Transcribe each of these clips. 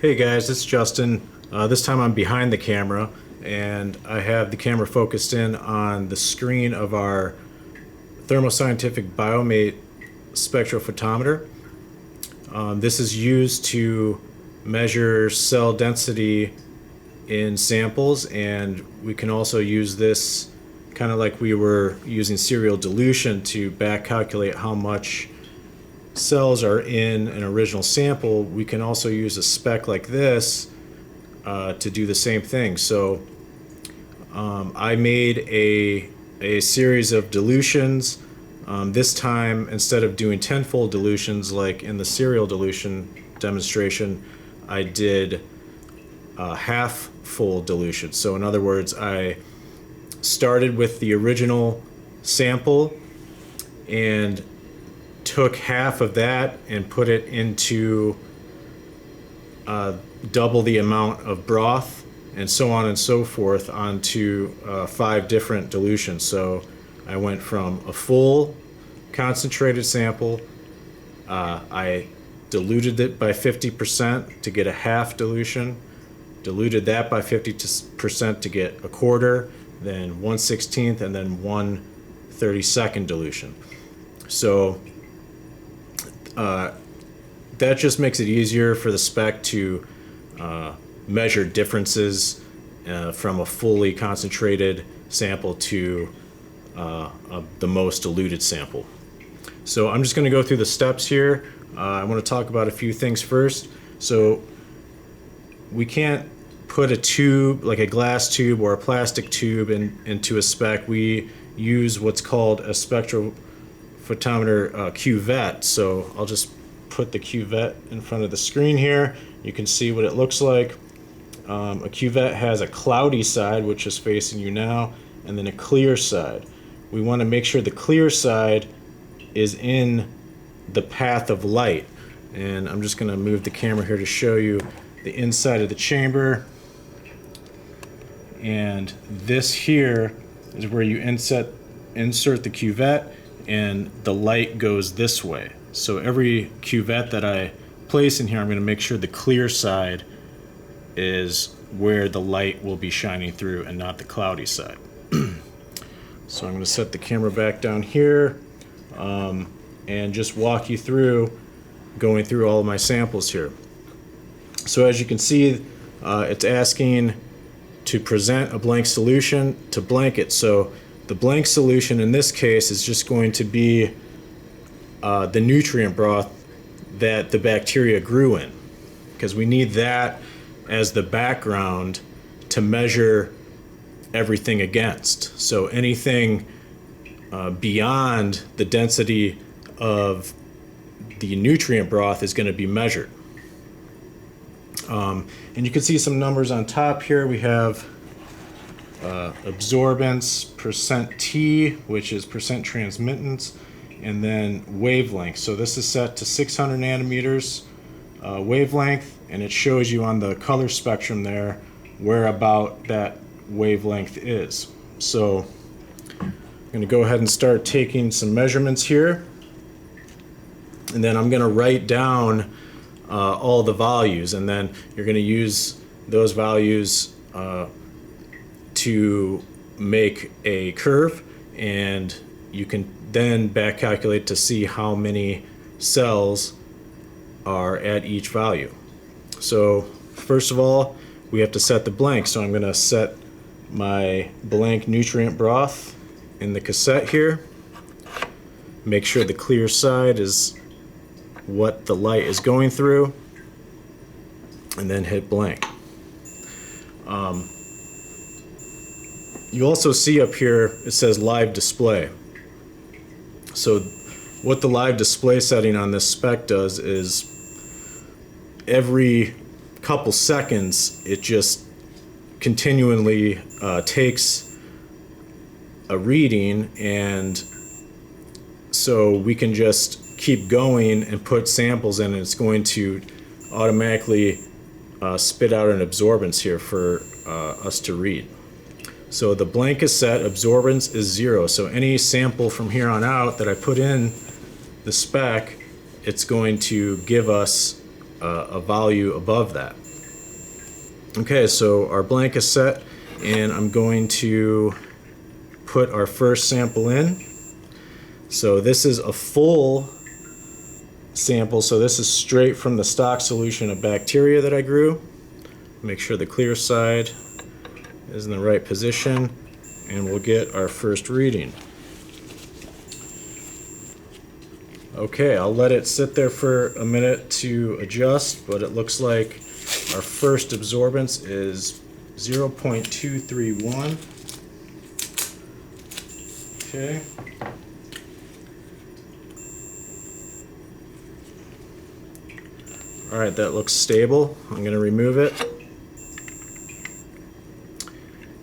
Hey guys, it's Justin. This time I'm behind the camera and I have the camera focused in on the screen of our thermoscientific biomate spectrophotometer. This is used to measure cell density in samples, and we can also use this kind of like we were using serial dilution to back calculate how much cells are in an original sample. We can also use a spec like this to do the same thing. So I made a series of dilutions. This time, instead of doing tenfold dilutions like in the serial dilution demonstration, I did half-fold dilution. So in other words, I started with the original sample and took half of that and put it into double the amount of broth, and so on and so forth, onto 5 different dilutions. So I went from a full concentrated sample, I diluted it by 50% to get a half dilution, diluted that by 50% to get a quarter, then 1/16, and then 1/32 dilution. So that just makes it easier for the spec to measure differences from a fully concentrated sample to the most diluted sample. So I'm just going to go through the steps here. I want to talk about a few things first. So we can't put a tube, like a glass tube or a plastic tube, into a spec. We use what's called a spectrophotometer cuvette. So I'll just put the cuvette in front of the screen here. You can see what it looks like. A cuvette has a cloudy side, which is facing you now, and then a clear side. We want to make sure the clear side is in the path of light. And I'm just going to move the camera here to show you the inside of the chamber. And this here is where you insert the cuvette, and the light goes this way. So every cuvette that I place in here, I'm going to make sure the clear side is where the light will be shining through and not the cloudy side. So I'm going to set the camera back down here and just walk you through going through all of my samples here. So as you can see, it's asking to present a blank solution to blank it. So the blank solution in this case is just going to be the nutrient broth that the bacteria grew in, because we need that as the background to measure everything against. So anything beyond the density of the nutrient broth is going to be measured. And you can see some numbers on top here. We have absorbance, %T, which is percent transmittance, and then wavelength. So this is set to 600 nanometers wavelength, and it shows you on the color spectrum there where about that wavelength is. So I'm going to go ahead and start taking some measurements here, and then I'm going to write down all the values, and then you're going to use those values to make a curve, and you can then back calculate to see how many cells are at each value. So first of all, we have to set the blank. So I'm going to set my blank nutrient broth in the cassette here. Make sure the clear side is what the light is going through, and then hit blank. You also see up here it says live display. So what the live display setting on this spec does is every couple seconds it just continually takes a reading, and so we can just keep going and put samples in, and it's going to automatically spit out an absorbance here for us to read. So the blank is set, absorbance is 0. So any sample from here on out that I put in the spec, it's going to give us a value above that. Okay, so our blank is set, and I'm going to put our first sample in. So this is a full sample, so this is straight from the stock solution of bacteria that I grew. Make sure the clear side is in the right position, and we'll get our first reading. Okay, I'll let it sit there for a minute to adjust, but it looks like our first absorbance is 0.231. Okay. Alright, that looks stable. I'm going to remove it.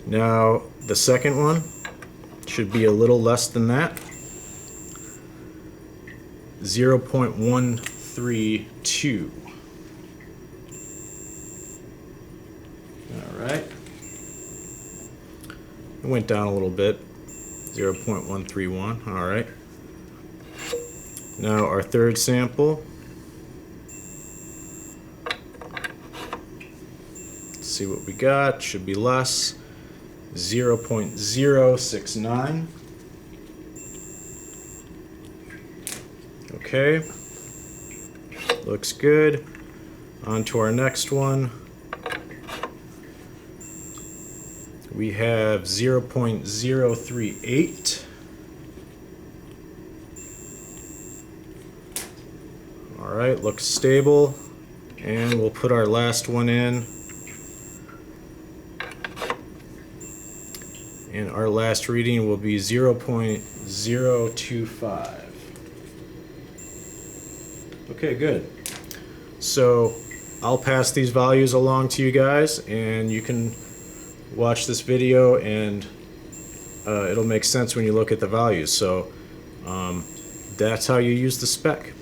Now, the second one should be a little less than that. 0.132. Alright. It went down a little bit. 0.131. Alright. Now our third sample. Let's see what we got. Should be less. 0.069. Okay. Looks good. On to our next one. We have 0.038. Alright, looks stable. And we'll put our last one in. And our last reading will be 0.025. Okay, good. So I'll pass these values along to you guys, and you can watch this video, and it'll make sense when you look at the values. So that's how you use the spec.